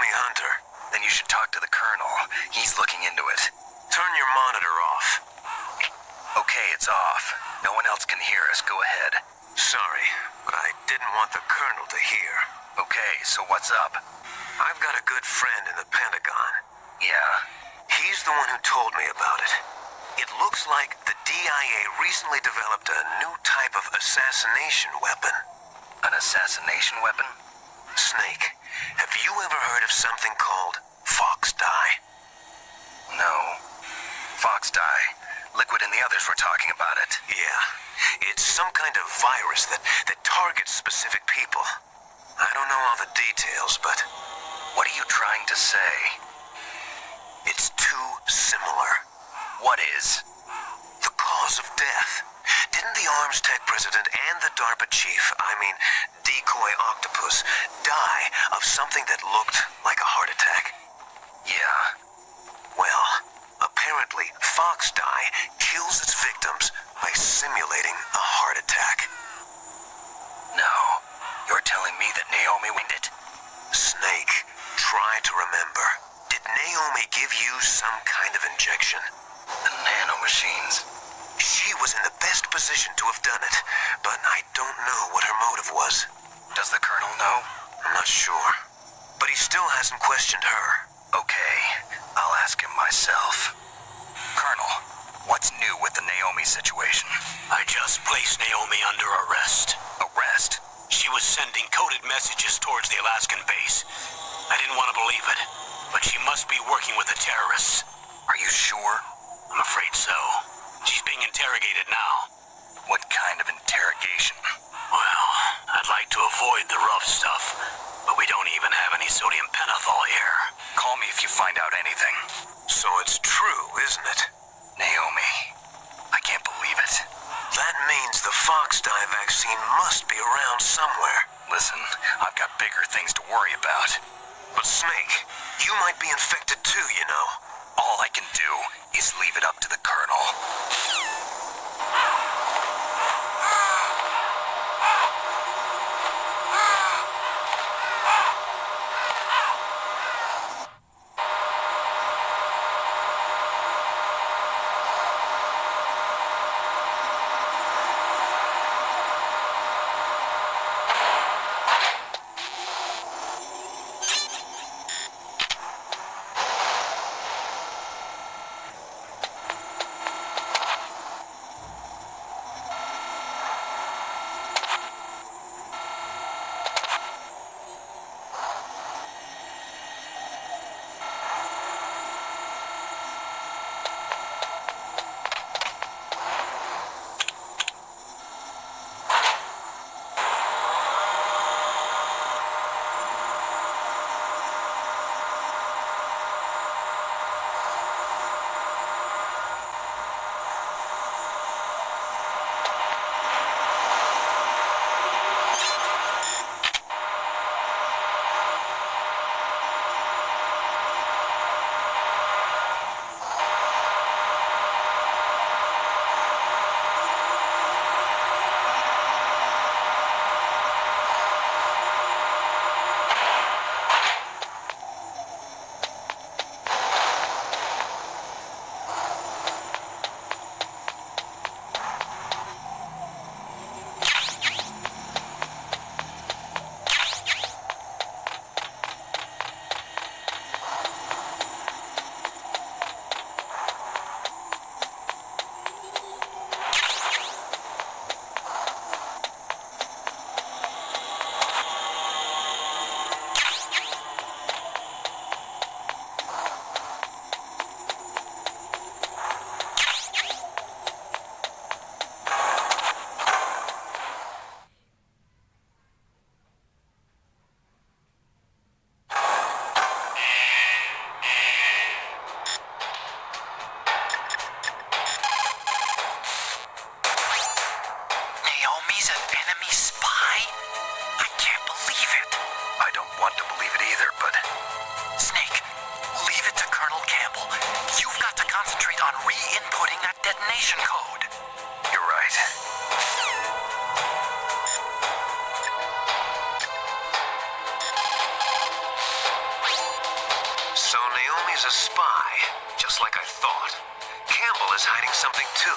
Naomi Hunter. Then you should talk to the Colonel. He's looking into it. Turn your monitor off. Okay, it's off. No one else can hear us. Go ahead. Sorry, but I didn't want the Colonel to hear. Okay, so what's up? I've got a good friend in the Pentagon. Yeah? He's the one who told me about it. It looks like the DIA recently developed a new type of assassination weapon. An assassination weapon? Snake, have you ever heard of something called Fox Dye? No. Fox Dye. Liquid and the others were talking about it. Yeah. It's some kind of virus that targets specific people. I don't know all the details, but... What are you trying to say? It's too similar. What is? The cause of death. Didn't the Arms Tech president and the DARPA chief, Decoy Octopus, die of something that looked like a heart attack? Yeah. Well, apparently Fox Dye kills its victims by simulating a heart attack. No. You're telling me that Naomi winged it? Snake, try to remember. Did Naomi give you some kind of injection? The nanomachines. She was in the best position to have done it, but I don't know what her motive was. Does the Colonel know? I'm not sure. But he still hasn't questioned her. Okay, I'll ask him myself. Colonel, what's new with the Naomi situation? I just placed Naomi under arrest. Arrest? She was sending coded messages towards the Alaskan base. I didn't want to believe it, but she must be working with the terrorists. Are you sure? I'm afraid so. She's being interrogated now. What kind of interrogation? Well, I'd like to avoid the rough stuff, but we don't even have any sodium pentothal here. Call me if you find out anything. So it's true, isn't it? Naomi, I can't believe it. That means the Fox Dye vaccine must be around somewhere. Listen, I've got bigger things to worry about. But Snake, you might be infected too, you know. All I can do is leave it up to the Colonel. detonation code. You're right. So Naomi's a spy, just like I thought. Campbell is hiding something too.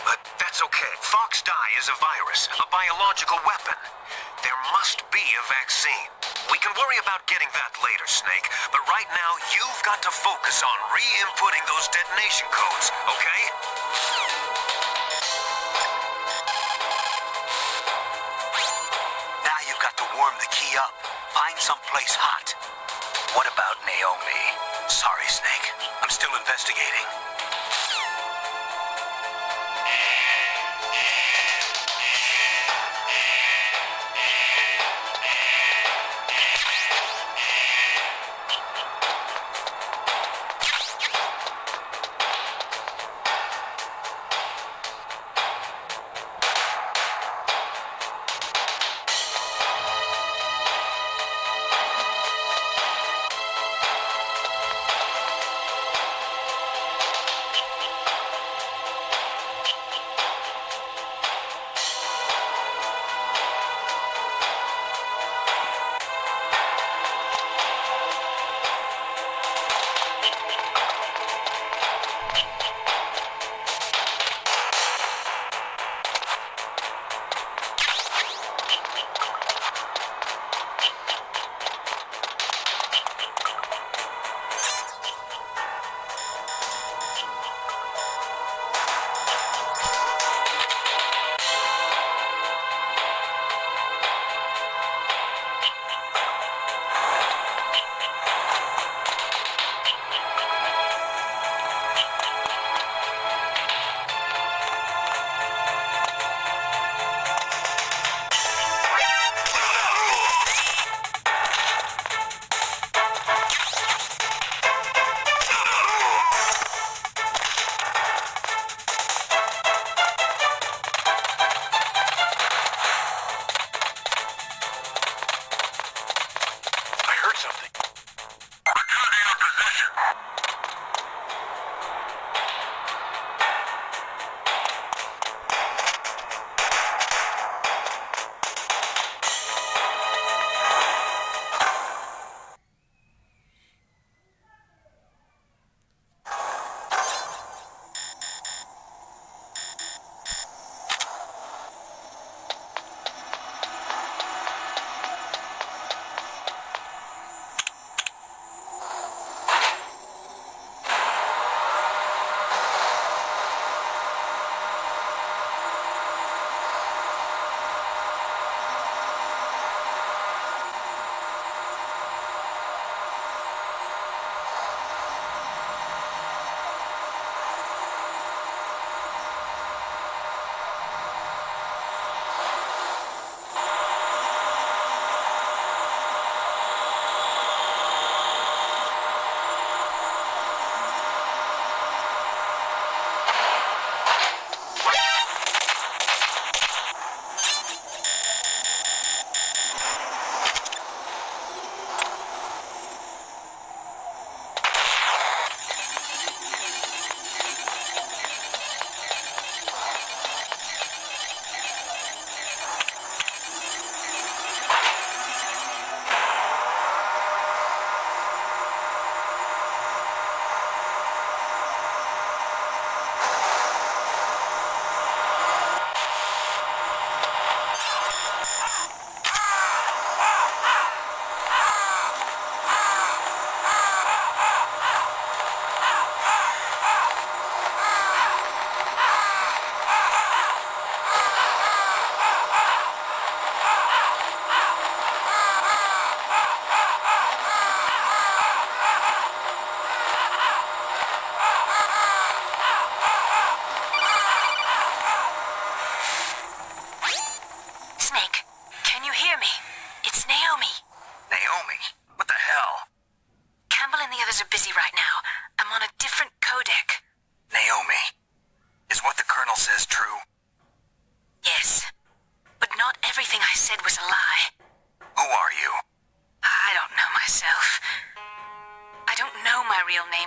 But that's okay. Fox dye is a virus, a biological weapon. There must be a vaccine. We can worry about getting that later, Snake. But right now, you've got to focus on re-inputting those detonation codes, okay? Now you've got to warm the key up. Find someplace hot. What about Naomi? Sorry, Snake. I'm still investigating.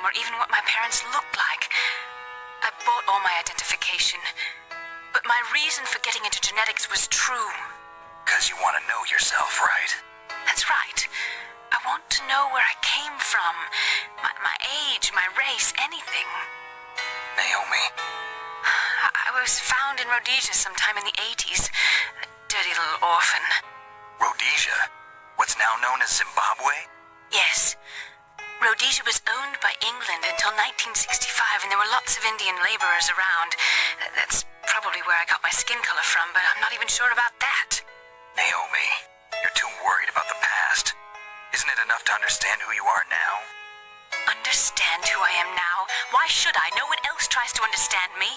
Or even what my parents looked like. I bought all my identification, but my reason for getting into genetics was true. 'Cause you want to know yourself, right? That's right. I want to know where I came from. My age, my race, anything. Naomi, I was found in Rhodesia sometime in the 80s. A dirty little orphan. Rhodesia? What's now known as Zimbabwe? Yes. Rhodesia was owned by England until 1965, and there were lots of Indian laborers around. That's probably where I got my skin color from, but I'm not even sure about that. Naomi, you're too worried about the past. Isn't it enough to understand who you are now? Understand who I am now? Why should I? No one else tries to understand me.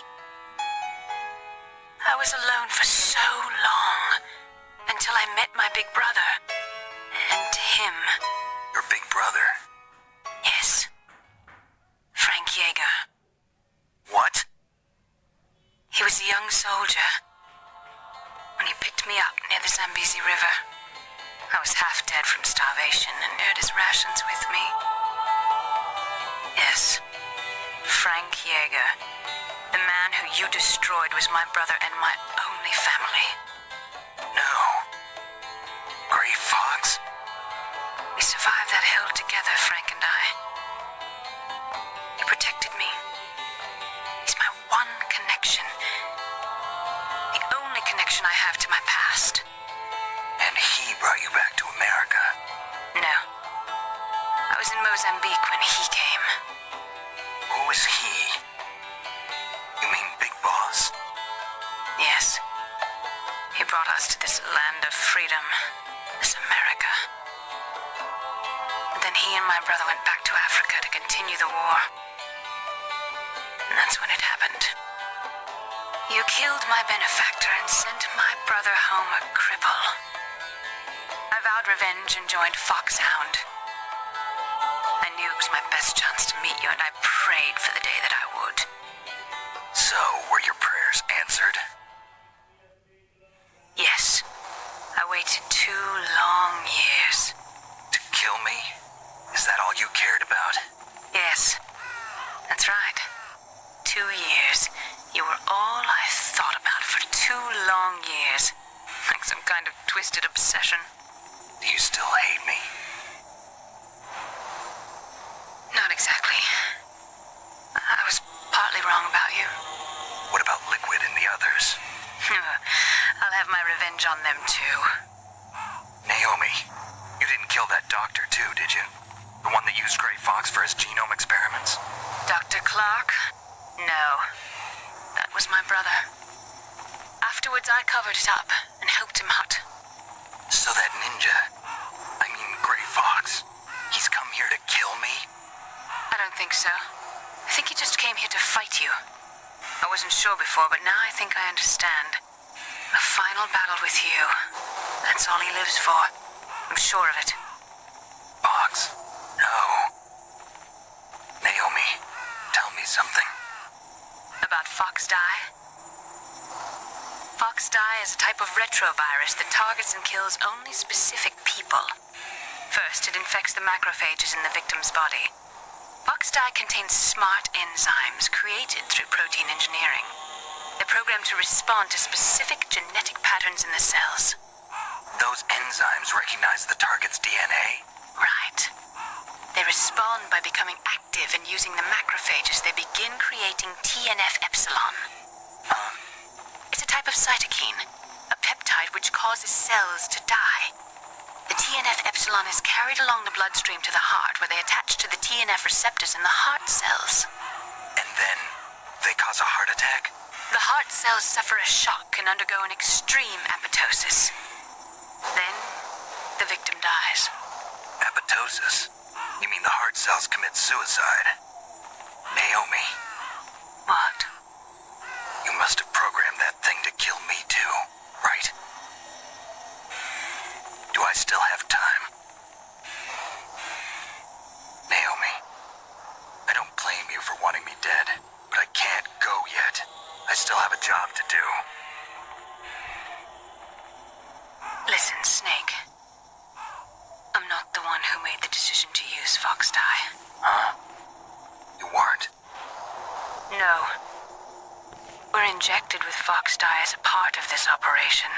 I was alone for so long, until I met my big brother. And him. Your big brother? Yes. Frank Yeager. What? He was a young soldier when he picked me up near the Zambezi River. I was half dead from starvation and shared his rations with me. Yes, Frank Yeager. The man who you destroyed was my brother and my only family. No. Gray Fox? We survived that hell together, Frank and I. He protected me. He's my one connection. The only connection I have to my past. And he brought you back to America? No. I was in Mozambique when he came. Who was he? You mean Big Boss? Yes. He brought us to this land of freedom. This America. And then he and my brother went back to Africa to continue the war. And that's when it happened. You killed my benefactor and sent my brother home a cripple. I vowed revenge and joined Foxhound. I knew it was my best chance to meet you, and I prayed for the day that I would. So, were your prayers answered? Yes. I waited 2 long years. To kill me? Is that all you cared about? Yes. That's right. 2 years. You were all I thought about for 2 long years. Like some kind of twisted obsession. Do you still hate me? Not exactly. I was partly wrong about you. What about Liquid and the others? I'll have my revenge on them too. Naomi, you didn't kill that doctor too, did you? The one that used Gray Fox for his genome experiments? Dr. Clark? No. That was my brother. Afterwards, I covered it up and helped him out. So that ninja, I mean Gray Fox, he's come here to kill me? I don't think so. I think he just came here to fight you. I wasn't sure before, but now I think I understand. A final battle with you. That's all he lives for. I'm sure of it. Fox, no. Naomi, tell me something. About Fox Die? Fox Die is a type of retrovirus that targets and kills only specific people. First, it infects the macrophages in the victim's body. Fox Die contains smart enzymes created through protein engineering. They're programmed to respond to specific genetic patterns in the cells. Those enzymes recognize the target's DNA? Right. They respond by becoming active and using the macrophages. They begin creating TNF-epsilon. It's a type of cytokine, a peptide which causes cells to die. The TNF-epsilon is carried along the bloodstream to the heart, where they attach to the TNF receptors in the heart cells. And then they cause a heart attack? The heart cells suffer a shock and undergo an extreme apoptosis. Then, the victim dies. Apoptosis? You mean the heart cells commit suicide? Naomi, What? you must have programmed that thing to kill me too, right? Do I still have time? Naomi, I don't blame you for wanting me dead, but I can't go yet. I still have a job to do. Listen, Snake. I'm not the one who made the decision to use Fox Die. Huh? You weren't? No. We're injected with Fox Die as a part of this operation.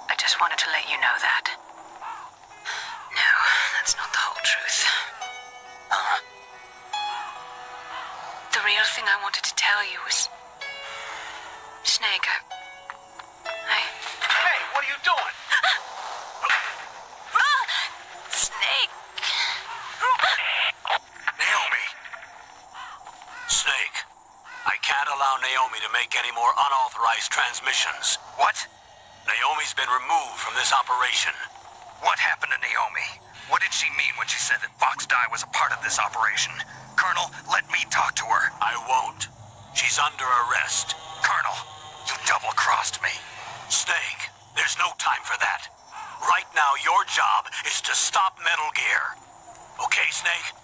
I just wanted to let you know that. Now, That's not the whole truth. The real thing I wanted to tell you was... Snake, Hey, what are you doing? Snake! Naomi! Snake, I can't allow Naomi to make any more unauthorized transmissions. What? Naomi's been removed from this operation. What happened to Naomi? What did she mean when she said that Fox Die was a part of this operation? Colonel, let me talk to her. I won't. She's under arrest. Colonel, you double-crossed me. Snake, there's no time for that. Right now, your job is to stop Metal Gear. Okay, Snake?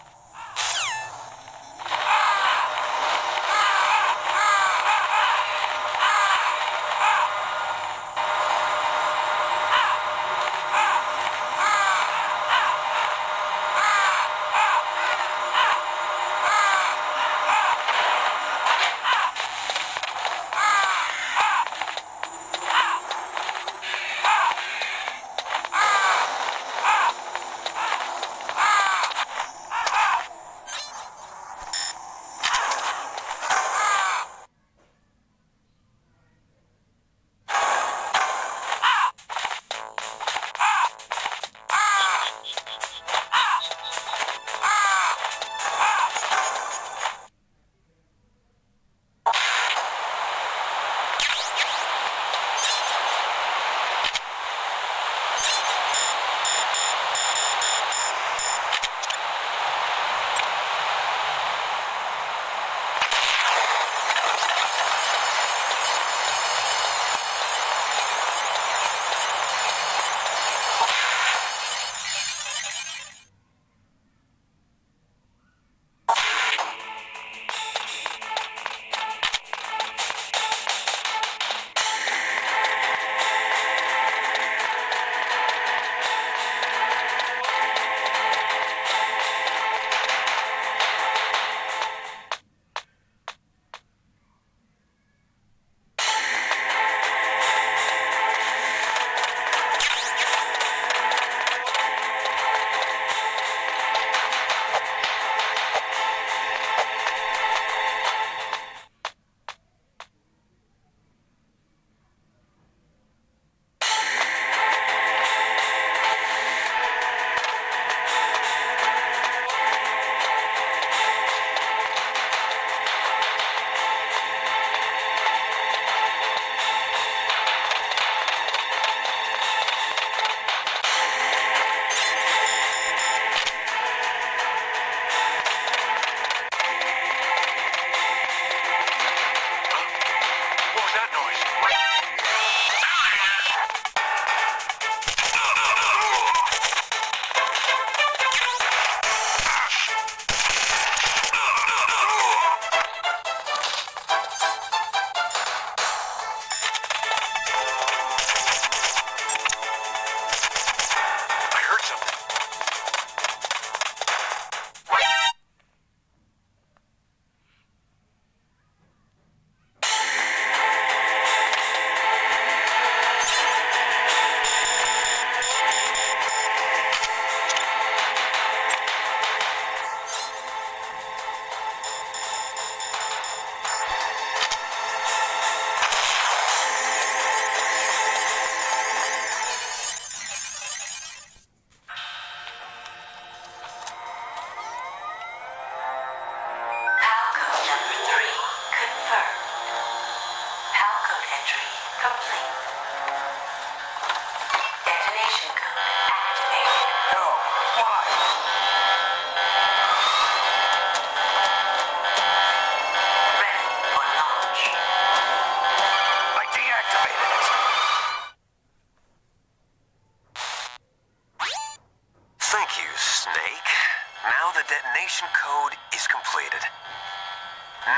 detonation code is completed.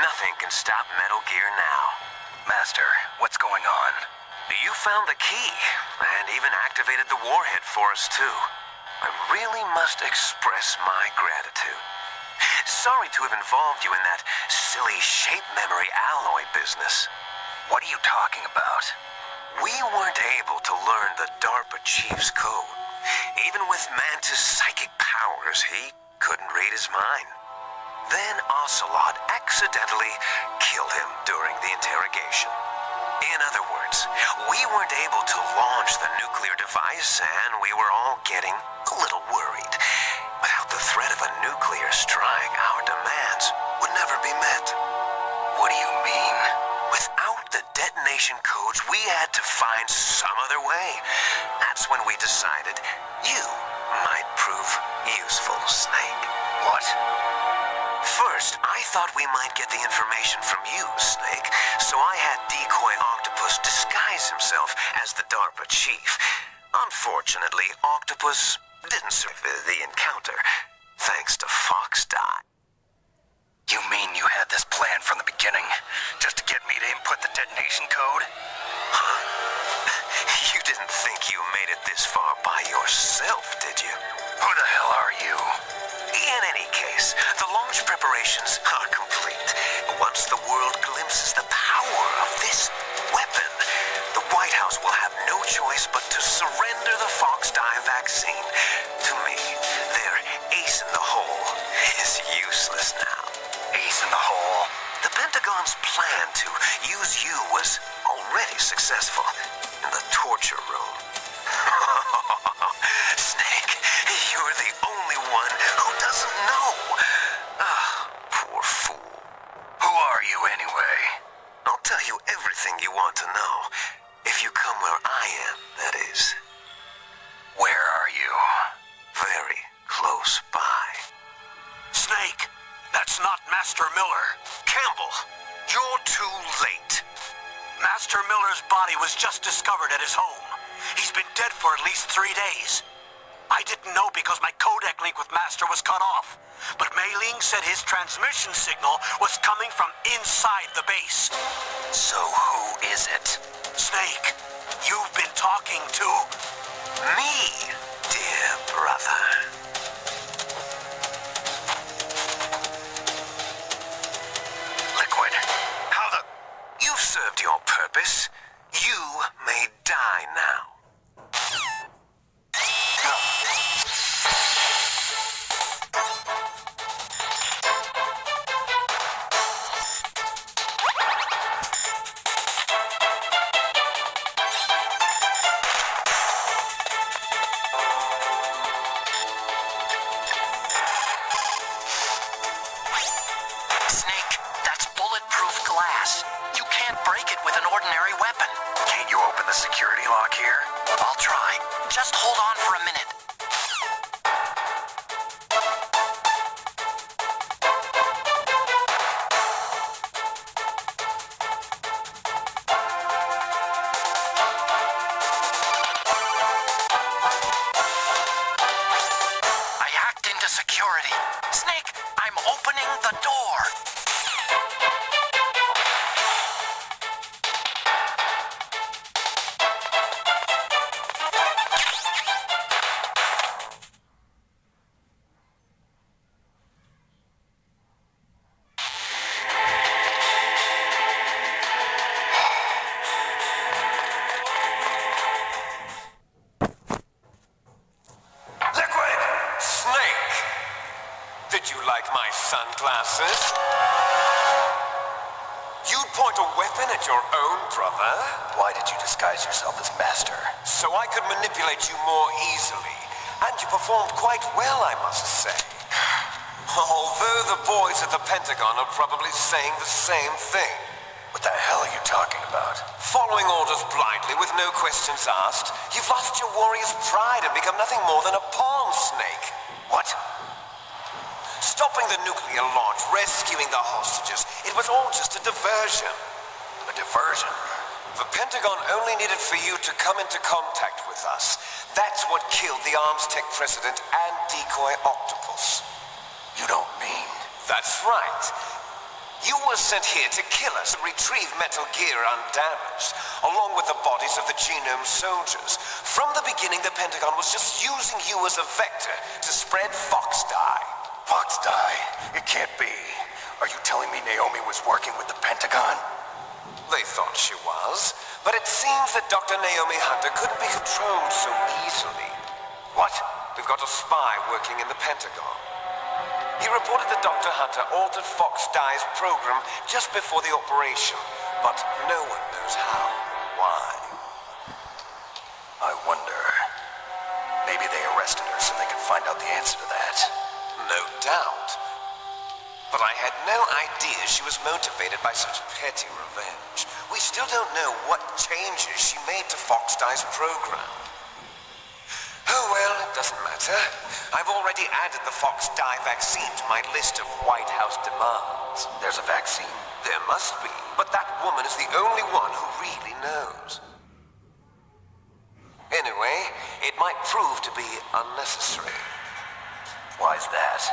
Nothing can stop Metal Gear now. Master, what's going on? You found the key, and even activated the warhead for us, too. I really must express my gratitude. Sorry to have involved you in that silly shape memory alloy business. What are you talking about? We weren't able to learn the DARPA chief's code, Even with Mantis' psychic powers, he couldn't read his mind. Then Ocelot accidentally killed him during the interrogation. In other words, we weren't able to launch the nuclear device, and we were all getting a little worried. Without the threat of a nuclear strike, our demands would never be met. What do you mean? Without the detonation codes, we had to find some other way. That's when we decided you might prove useful, Snake. What? First, I thought we might get the information from you, Snake, so I had Decoy Octopus disguise himself as the DARPA chief. Unfortunately, Octopus didn't survive the encounter, thanks to Fox Die. You mean you had this plan from the beginning, just to get me to input the detonation code? Huh? You didn't think you made it this far by yourself, did you? Who the hell are you? In any case, the launch preparations are complete. Once the world glimpses the power of this weapon, the White House will have no choice but to surrender the Fox Die vaccine to me. Their ace in the hole is useless now. Ace in the hole? The Pentagon's plan to use you was already successful in the torture room. Snake, you're the only one who doesn't know. Ah, poor fool. Who are you anyway? I'll tell you everything you want to know. If you come where I am, that is. Where are you? Very close by. Snake, that's not Master Miller. Campbell, you're too late. Master Miller's body was just discovered at his home. He's been dead for at least 3 days. I didn't know because my codec link with Master was cut off. But Mei Ling said his transmission signal was coming from inside the base. So who is it? Snake, you've been talking to... Me, dear brother. Liquid. How the... You've served your purpose. You may die now. Snake, that's bulletproof glass. You can't break it with an ordinary weapon. Can't you open the security lock here? I'll try. Just hold on for a minute. I hacked into security. Snake, I'm opening the door. Liquid! Snake! Did you like my sunglasses? You'd point a weapon at your own brother? Why did you disguise yourself as Master? So I could manipulate you more easily. And you performed quite well, I must say. Although the boys at the Pentagon are probably saying the same thing. What the hell are you talking about? Following orders blindly with no questions asked, you've lost your warrior's pride and become nothing more than a pawn, Snake. What? Stopping the nuclear launch, rescuing the hostages, it was all just a diversion. A diversion? The Pentagon only needed for you to come into contact with us. That's what killed the Arms Tech president and Decoy Octopus. You don't mean... That's right. You were sent here to kill us and retrieve Metal Gear undamaged, along with the bodies of the Genome soldiers. From the beginning, the Pentagon was just using you as a vector to spread Fox Die. Fox Die? It can't be. Are you telling me Naomi was working with the Pentagon? They thought she was, but it seems that Dr. Naomi Hunter couldn't be controlled so easily. What? We've got a spy working in the Pentagon. He reported that Dr. Hunter altered Fox Dye's program just before the operation, but no one knows how or why. I wonder. Maybe they arrested her so they could find out the answer to that. No doubt. But I had no idea she was motivated by such petty revenge. We still don't know what changes she made to Fox Dye's program. Oh well, it doesn't matter. I've already added the Fox Dye vaccine to my list of White House demands. There's a vaccine? There must be, but that woman is the only one who really knows. Anyway, it might prove to be unnecessary. Why's that?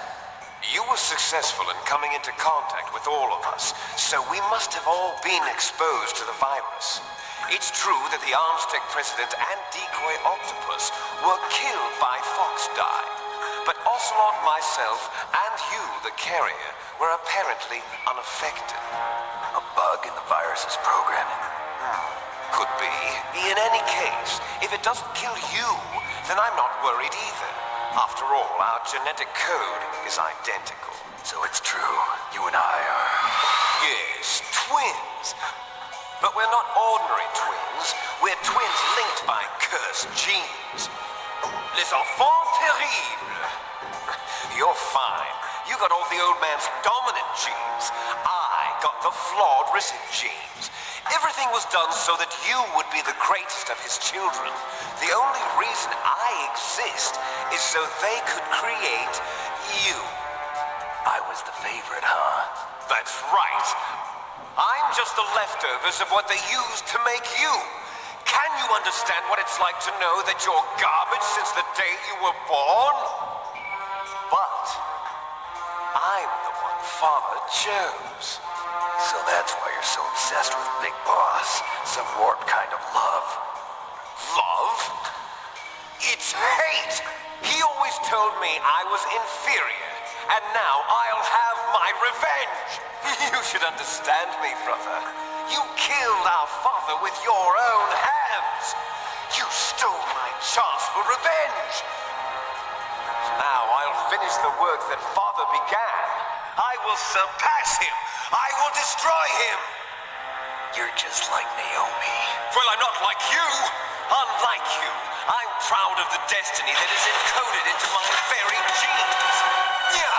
You were successful in coming into contact with all of us, so we must have all been exposed to the virus. It's true that the Armstech president and decoy octopus were killed by Fox Dye, but Ocelot, myself, and you, the carrier, were apparently unaffected. A bug in the virus's programming? Could be. In any case, if it doesn't kill you, then I'm not worried either. After all, our genetic code is identical. So it's true. You and I are... Yes, twins. But we're not ordinary twins. We're twins linked by cursed genes. Les enfants terribles. You're fine. You got all the old man's dominant genes. I got the flawed recessive genes. Everything was done so that you would be the greatest of his children. The only reason I exist is so they could create you. I was the favorite, huh? That's right. I'm just the leftovers of what they used to make you. Can you understand what it's like to know that you're garbage since the day you were born? But I'm the one Father chose. So that's why you're so obsessed with Big Boss. Some warped kind of love. Love? It's hate! He always told me I was inferior, and now I'll have my revenge! You should understand me, brother. You killed our father with your own hands! You stole my chance for revenge! Now I'll finish the work that Father began. I will surpass him! I will destroy him! You're just like Naomi. Well, I'm not like you! Unlike you, I'm proud of the destiny that is encoded into my very genes! Yeah!